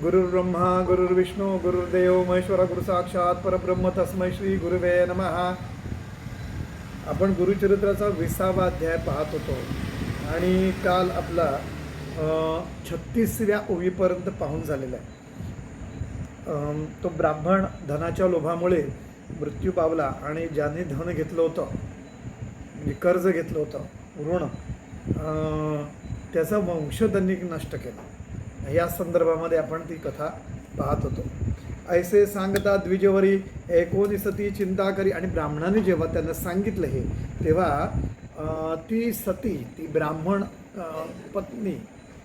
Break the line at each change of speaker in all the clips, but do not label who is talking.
गुरुर्ब्रह्मा गुरुर्विष्णू गुरुर्देव महेश्वरा गुरु साक्षात परब्रह्म तस्मै श्री गुरुवे नमः. आपण गुरुचरित्राचा 20वा अध्याय पाहत होतो आणि काल आपला 36व्या ओवीपर्यंत पाहून झालेला आहे. तो ब्राह्मण धनाच्या लोभामुळे मृत्यू पावला आणि ज्याने धन घेतलं होतं म्हणजे कर्ज घेतलं होतं ऋण, त्याचा वंश त्यांनी नष्ट केला. या संदर्भामध्ये आपण ती कथा पाहत होतो. ऐसे सांगता द्विजवरी एकोनिसती चिंता करी. आणि ब्राह्मणाने जेव्हा त्यांना सांगितलं हे, तेव्हा ती सती, ती ब्राह्मण पत्नी,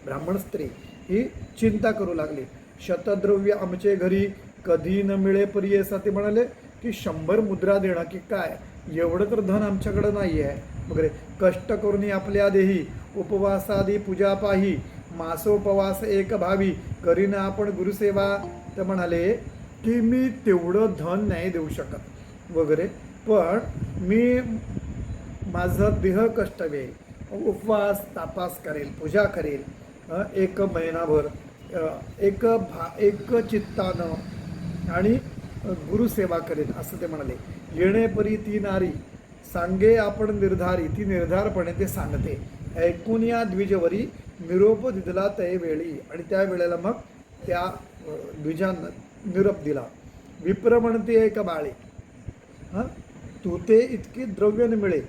ब्राह्मण स्त्री ही चिंता करू लागली. शतद्रव्य आमचे घरी कधी न मिळे परी असा ते म्हणाले की 100 मुद्रा देणं की काय, एवढं तर धन आमच्याकडं नाही आहे वगैरे. कष्ट करून आपल्या देही उपवासादी पूजा पाही मासोपवास एक भावी करीन आपण गुरुसेवा. तर म्हणाले की मी तेवढं धन नाही देऊ शकत वगैरे, पण मी माझं देह कष्टवे उपवास तापास करेल, पूजा करेल, 1 महिनाभर एक चित्तानं आणि गुरुसेवा करेल असं ते म्हणाले. येणेपरी ती नारी सांगे आपण निर्धारी. ती निर्धारपणे ते सांगते. ऐकून या द्विजवरी निरोप दिला त्या वेळी. आणि त्या वेळेला मग त्या द्विजांना निरोप दिला. विप्र म्हणते एक बाळे, तू ते इतकी द्रव्य मिळे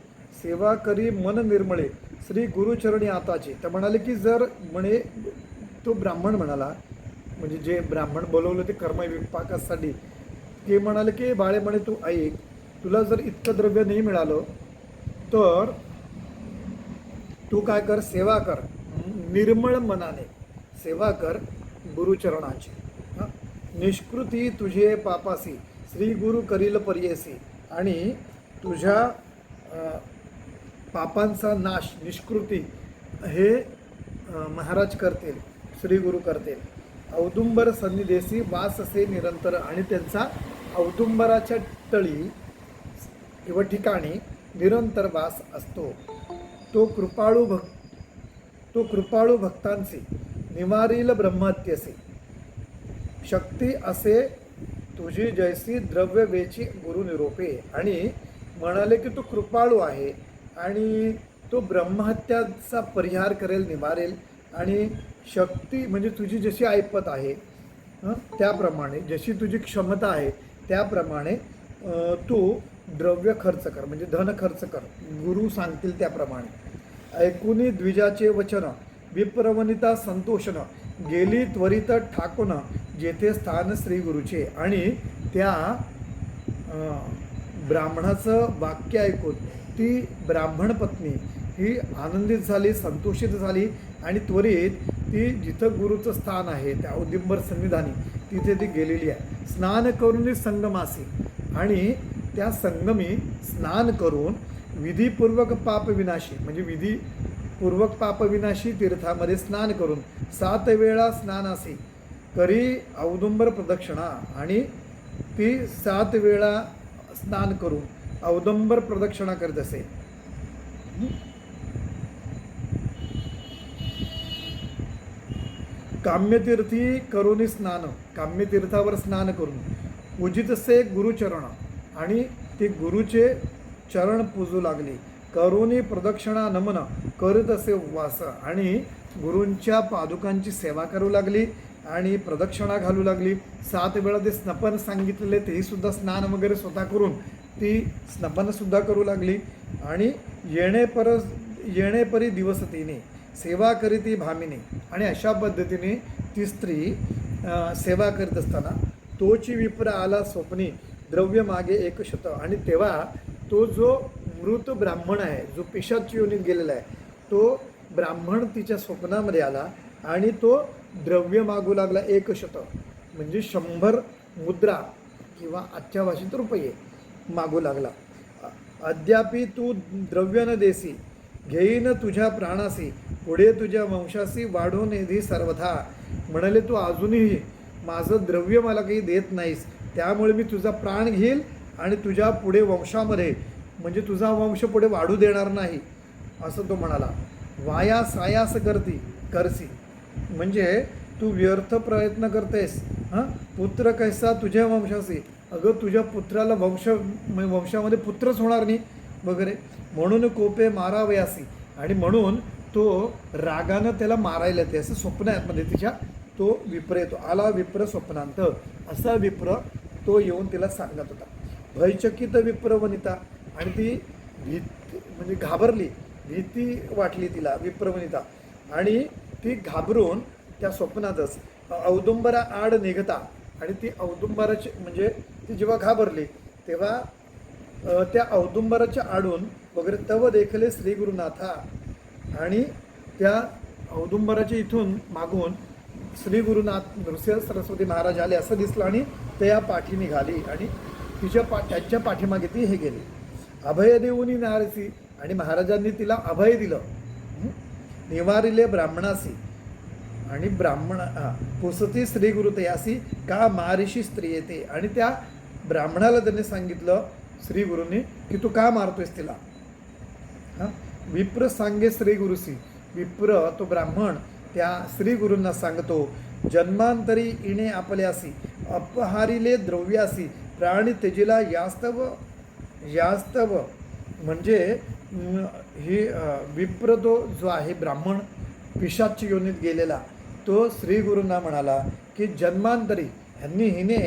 सेवा करी मन निर्मळे श्री गुरुचरणी आताचे. तर म्हणाले की जर म्हणे तो ब्राह्मण म्हणाला, म्हणजे जे ब्राह्मण बोलवलं ते कर्मविपाकासाठी, ते म्हणाले की बाळे म्हणे तू ऐक, तुला जर इतकं द्रव्य नाही मिळालं तर तू काय कर, सेवा कर, निर्मळ मनाने सेवा कर गुरुचरणाची. निष्कृती तुझे पापासी श्री गुरु करील पर्येसी. आणि तुझ्या पापांचा नाश, निष्कृती हे महाराज करतील, श्री गुरु करतील. औदुंबर सन्निदेशी वास असे निरंतर. आणि त्यांचा औदुंबराच्या तळी किंवा ठिकाणी निरंतर वास असतो. तो कृपाळू भक्तांचे निवारील ब्रह्महत्यसे शक्ती असे तुझी जैसी द्रव्य वेची गुरु निरोपे. आणि म्हणाले की तो कृपाळू आहे आणि तो ब्रह्महत्याचा परिहार करेल, निवारेल. आणि शक्ती म्हणजे तुझी जशी ऐपत आहे त्याप्रमाणे, जशी तुझी क्षमता आहे त्याप्रमाणे तू द्रव्य खर्च कर, म्हणजे धन खर्च कर, गुरु सांगतील त्याप्रमाणे. ऐकुनी द्विजाचे वचन विप्रवनिता संतोषन गेली त्वरित ठाकून जेथे स्थान श्री गुरुचे. आणि त्या ब्राह्मणाचं वाक्य ऐकून ती ब्राह्मण पत्नी ही आनंदित झाली, संतोषित झाली आणि त्वरित ती जिथं गुरुचं स्थान आहे त्या औदुंबर सन्निधानी तिथे ती गेलेली आहे. स्नान करून संगमासी. आणि त्या संगमी स्नान करून विधीपूर्वक पापविनाशी, म्हणजे विधीपूर्वक पापविनाशी तीर्थामध्ये स्नान करून 7 वेळा स्नानासी करी औदुंबर प्रदक्षिणा. आणि ती 7 वेळा स्नान करून औदुंबर प्रदक्षिणा करत असे. काम्यतीर्थी करुणी स्नान, काम्यतीर्थावर स्नान करून उजितसे गुरुचरण. आणि ते गुरुचे चरण पूजू लागली. करुणी प्रदक्षिणा नमन करत असे उपवास. आणि गुरूंच्या पादुकांची सेवा करू लागली आणि प्रदक्षिणा घालू लागली. 7 वेळा ते स्नपन सांगितलेले तेही सुद्धा स्नान वगैरे स्वतः करून ती स्नपनसुद्धा करू लागली. आणि येणेपरी दिवसतीने सेवा करीती भामिनी. आणि अशा पद्धतीने ती स्त्री सेवा करत असताना तोची विप्र आला स्वप्नी द्रव्य मागे 100. आणि तेव्हा तो जो मृत ब्राह्मण आहे, जो पिशाच योनीत गेलेला आहे, तो ब्राह्मण तिच्या स्वप्नामध्ये आला आणि तो द्रव्य मागू लागला 100, म्हणजे 100 मुद्रा किंवा आजच्या भाषेत रुपये मागू लागला. अद्यापि तू द्रव्य न देसी घेईन तुझ्या प्राणासी पुढे तुझ्या वंशासी वाढून निधी सर्वथा. म्हणाले तू अजूनही माझं द्रव्य मला काही देत नाहीस, त्यामुळे मी तुझा प्राण घेईल आणि तुझ्या पुढे वंशामध्ये, म्हणजे तुझा वंश पुढे वाढू देणार नाही असं तो म्हणाला. वाया सायास करसी, म्हणजे तू व्यर्थ प्रयत्न करतेस. हां, पुत्र कैसा तुझ्या वंशासी, अगं तुझ्या पुत्राला वंशामध्ये पुत्रच होणार नाही वगैरे. म्हणून कोपे मारावयासी, आणि म्हणून तो रागानं त्याला मारायला येते असं स्वप्न आहे मध्ये तिच्या. तो विप्र येतो, आला विप्र स्वप्नांत, असा विप्र तो येऊन तिला सांगत होता. भयचकित विप्र वनिता, आणि ती म्हणजे घाबरली, भीती वाटली तिला विप्रवनिता, आणि ती घाबरून त्या स्वप्नातच औदुंबरा आड निघता, आणि ती औदुंबराची म्हणजे ती जेव्हा घाबरली तेव्हा त्या औदुंबराच्या आडून वगैरे तव देखले श्री गुरुनाथा, आणि त्या औदुंबराच्या इथून मागून श्री गुरुनाथ नृसिंह सरस्वती महाराज आले असं दिसलं, आणि त्या पाठी निघाली, आणि त्यांच्या पाठीमागे ती हे गेली. अभय देऊनी नारसी, आणि महाराजांनी तिला अभय दिलं. निवारिले ब्राह्मणासी, आणि पुसती श्री गुरुतयासी का मारिशी स्त्री येते, आणि त्या ब्राह्मणाला त्यांनी सांगितलं श्री गुरूंनी की तू का मारतोयस तिला. हां, विप्र सांगे श्री गुरुसी, विप्र तो ब्राह्मण त्या श्री गुरूंना सांगतो, जन्मांतरी इणे आपल्यासी अपहारिले द्रव्यासी प्राणी तेजीला यास्तव म्हणजे ही विप्र तो जो आहे ब्राह्मण पिशाच्य योनीत गेलेला, तो श्री गुरूंना म्हणाला की जन्मांतरी हिने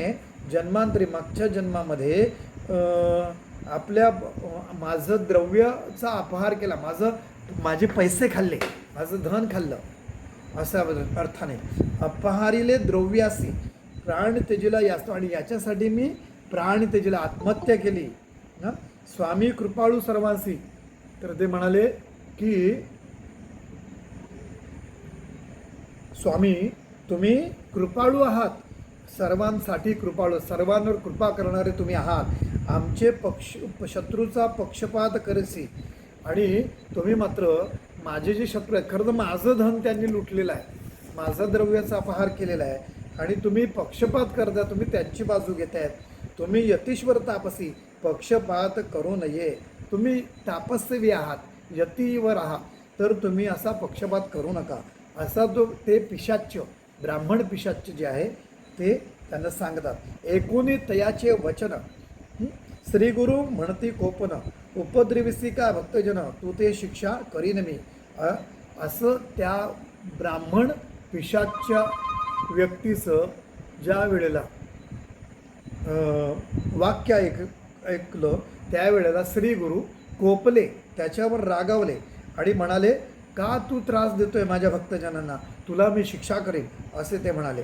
जन्मांतरी मागच्या जन्मामध्ये माझं द्रव्याचा अपहार केला, माझे पैसे खाल्ले, माझं धन खाल्लं, अशा अर्थाने अपहारिले द्रव्यासी प्राण तेजीला यास्तो, आणि याच्यासाठी मी प्राण तेजीला आत्महत्या केली ना. स्वामी कृपाळू सर्वांसी, तर ते म्हणाले की स्वामी तुम्ही कृपाळू आहात, सर्वांसाठी कृपाळू, सर्वांवर कृपा करणारे तुम्ही आहात. आमचे शत्रूचा पक्षपात करसी, आणि तुम्ही मात्र माझे जे शत्रू आहेत, खरं तर माझं धन त्यांनी लुटलेलं आहे, माझा द्रव्याचा अपहार केलेला आहे, आणि तुम्ही पक्षपात करता, तुम्ही त्यांची बाजू घेतायत. तुम्ही यतीश्वर तापसी, पक्षपात करू नये. तुम्ही तापस्वी आहात, यतीवर आहात, तर तुम्ही असा पक्षपात करू नका, असा तो ते पिशाच्य ब्राह्मण पिशाच्य जे आहे ते त्यांना सांगतात. एकूणी तयाचे वचन श्री गुरु म्हणती कोपन, उपद्रविसी का भक्तजन तू ते शिक्षा करीन मी. असं त्या ब्राह्मण पिशाच्य व्यक्तीचं ज्या वेळेला वाक्य ऐकलं त्यावेळेला श्री गुरु कोपले, त्याच्यावर रागावले, आणि म्हणाले का तू त्रास देतोय माझ्या भक्तजनांना, तुला मी शिक्षा करेन असे ते म्हणाले.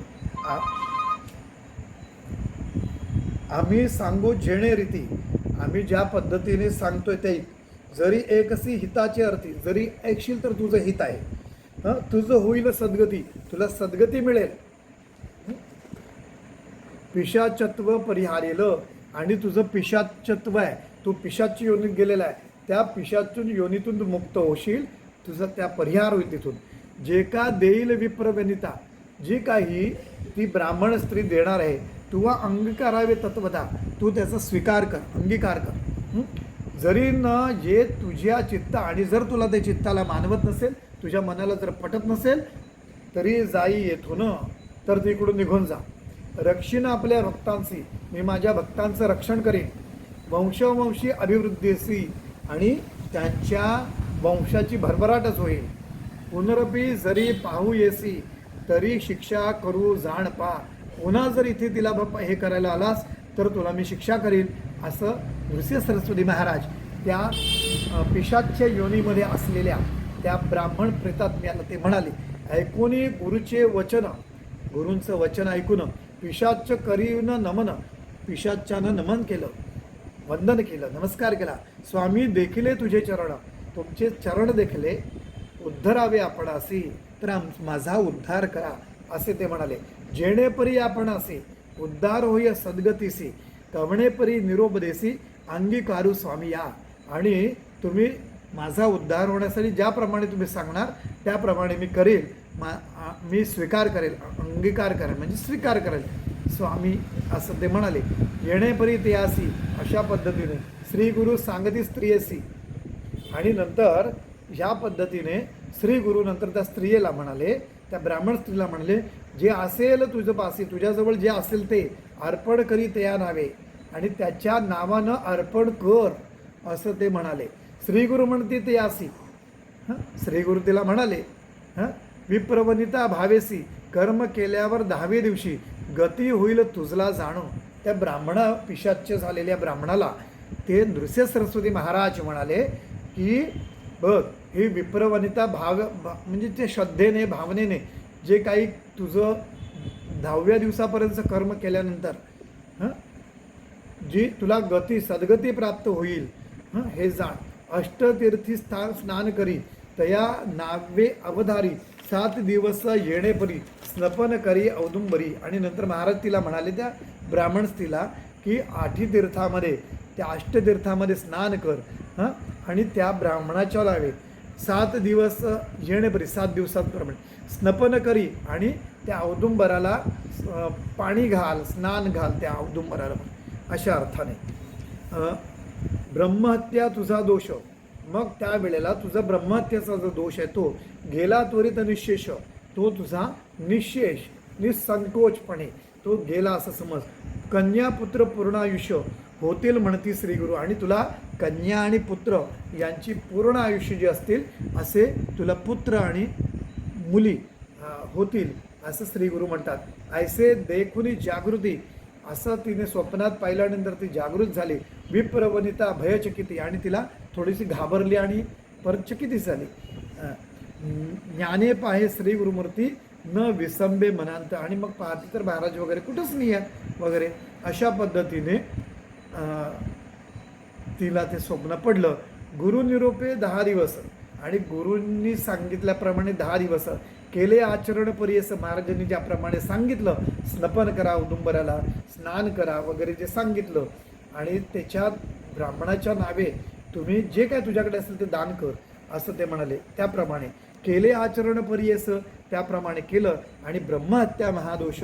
आम्ही सांगू जेणे रीती, आम्ही ज्या पद्धतीने सांगतोय ते, जरी एकसी हिताचे अर्थी, जरी ऐकशील तर तुझं हित आहे, तुझं होईल सद्गती, तुला सद्गती मिळेल. पिशाचत्व परिहारेल, आणि तुझं पिशाचत्व आहे, तू पिशाची योनीत गेलेला आहे, त्या पिशाचून योनीतून तू मुक्त होशील, तुझं त्या परिहार होईल तिथून. जे का देईल विप्रवनिता, जी काही ती ब्राह्मण स्त्री देणार आहे, तुवा अंगीकारावे तत्वता, तू त्याचा स्वीकार कर, अंगीकार कर. जरी न जे तुझ्या चित्त, आणि जर तुला ते चित्ताला मानवत नसेल, तुझ्या मनाला जर पटत नसेल, तरी जाई येथून, तर तिकडून निघून जा. रक्षीन आपल्या भक्तांशी, मी माझ्या भक्तांचं रक्षण करेन. वंशवंशी अभिवृद्धीसी, आणि त्यांच्या वंशाची भरभराटच होईल. पुनरपी जरी पाहू येसी, तरी शिक्षा करू जाण पा. पुन्हा जर इथे तिला हे करायला आलास तर तुला मी शिक्षा करीन, असं नृसिंह सरस्वती महाराज त्या पिशाच्य योनीमध्ये असलेल्या त्या ब्राह्मण प्रेतात्म्याला ते म्हणाले. ऐकूनी गुरुचे वचन, गुरूंचं वचन ऐकून पिशाच्य करीन नमन, पिशाच्यानं नमन केलं, वंदन केलं, नमस्कार केला. स्वामी देखिले तुझे चरण, तुमचे चरण देखले, उद्धरावे आपणासी, तर माझा उद्धार करा असे ते म्हणाले. जेणेपरी आपणासी उद्धार होय सद्गतीसी, कवणेपरी निरोपदेसी अंगीकारू स्वामी या. आणि तुम्ही माझा उद्धार होण्यासाठी ज्याप्रमाणे तुम्ही सांगणार त्याप्रमाणे मी करेल, मी स्वीकार करेल, अंगीकार करेल म्हणजे स्वीकार करेल स्वामी, असं ते म्हणाले. येणेपरी ते आसी, अशा पद्धतीने श्री गुरु सांगती स्त्रियसी, आणि नंतर ह्या पद्धतीने श्री गुरु नंतर त्या स्त्रियेला म्हणाले त्या ब्राह्मण स्त्रीला म्हणले, जे असेल तुझं पासी, तुझ्याजवळ जे असेल ते अर्पण करी त्या नावे आणि त्याच्या नावानं अर्पण कर, असं ते म्हणाले. श्रीगुरु म्हणते ते यासी. श्रीगुरु तिला म्हणाले, विप्रवनिता भावेसी, कर्म केल्यावर 10व्या दिवशी गती होईल तुझला जाणो. त्या पिशाच्य झालेल्या ब्राह्मणाला ते नृसिंह सरस्वती महाराज म्हणाले की बघ, ही विप्रवनिता म्हणजे ते श्रद्धेने भावनेने जे काही तुझं 10व्या दिवसापर्यंत कर्म केल्यानंतर जी तुला सद्गती प्राप्त होईल, हे जाण. अष्टतीर्थी स्नान करी तया नावे अवधारी, 7 दिवस येणेपरी स्नपन करी औदुंबरी. आणि नंतर महाराज तिला म्हणाले त्या ब्राह्मण स्त्रीला की 8 तीर्थामध्ये, त्या अष्टतीर्थामध्ये स्नान कर आणि त्या ब्राह्मणाच्या नावे 7 दिवस येणेपरी, 7 दिवसांप्रमाणे स्नपन करी आणि त्या औदुंबराला पाणी घाल, स्नान घाल त्या औदुंबराला, अशा अर्थाने. ब्रह्महत्या तुझा दोष, मग त्यावेळेला तुझा ब्रह्महत्येचा जो दोष आहे तो गेला त्वरित निशेष, तो तुझा निशेष निसंकोचपणे तो गेला असं समज. कन्या पुत्र पूर्ण आयुष्य होतील म्हणती श्रीगुरु, आणि तुला कन्या आणि पुत्र यांची पूर्ण आयुष्य जे असतील असे तुला पुत्र आणि मुली होतील असं श्रीगुरु म्हणतात. ऐसे देखुनी जागृती, असं तिने स्वप्नात पाहिल्यानंतर ती जागृत झाली. विप्रवनिता भयचकिती, आणि तिला थोडीशी घाबरली आणि परत चकिती झाली. ज्ञाने पाहे श्री गुरुमूर्ती न विसंबे मनांत, आणि मग पाहते तर महाराज वगैरे कुठंच नाही आहेत वगैरे, अशा पद्धतीने तिला ते स्वप्न पडलं. गुरुनिरोपे 10 दिवस, आणि गुरूंनी सांगितल्याप्रमाणे 10 दिवस केले आचरण परियस. महाराजांनी ज्याप्रमाणे सांगितलं, स्नपन करा, औदुंबराला स्नान करा वगैरे जे सांगितलं, आणि त्याच्या ब्राह्मणाच्या नावे तुम्ही जे काय तुझ्याकडे असेल ते दान कर, असं ते म्हणाले. त्याप्रमाणे केले आचरण परियस, त्याप्रमाणे केलं, आणि ब्रह्महत्या महादोष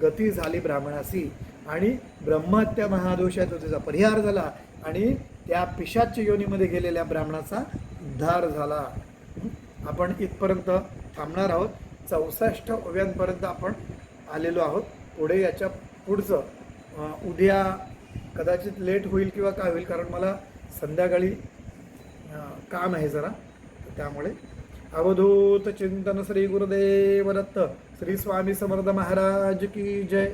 गती झाली ब्राह्मणासी, आणि ब्रह्महत्या महादोष आहे तो त्याचा परिहार झाला, आणि त्या पिशाच्य योनीमध्ये गेलेल्या ब्राह्मणाचा उद्धार झाला. आपण इथपर्यंत थांबणार आहोत. 64 ओव्यांपर्यंत आपण आलेलो आहोत. पुढे याच्या पुढचं उद्या कदाचित लेट होईल किंवा काय होईल, कारण मला संध्याकाळी काम आहे जरा, त्यामुळे. अवधूत चिंतन श्री गुरुदेव दत्त. श्री स्वामी समर्थ महाराज की जय.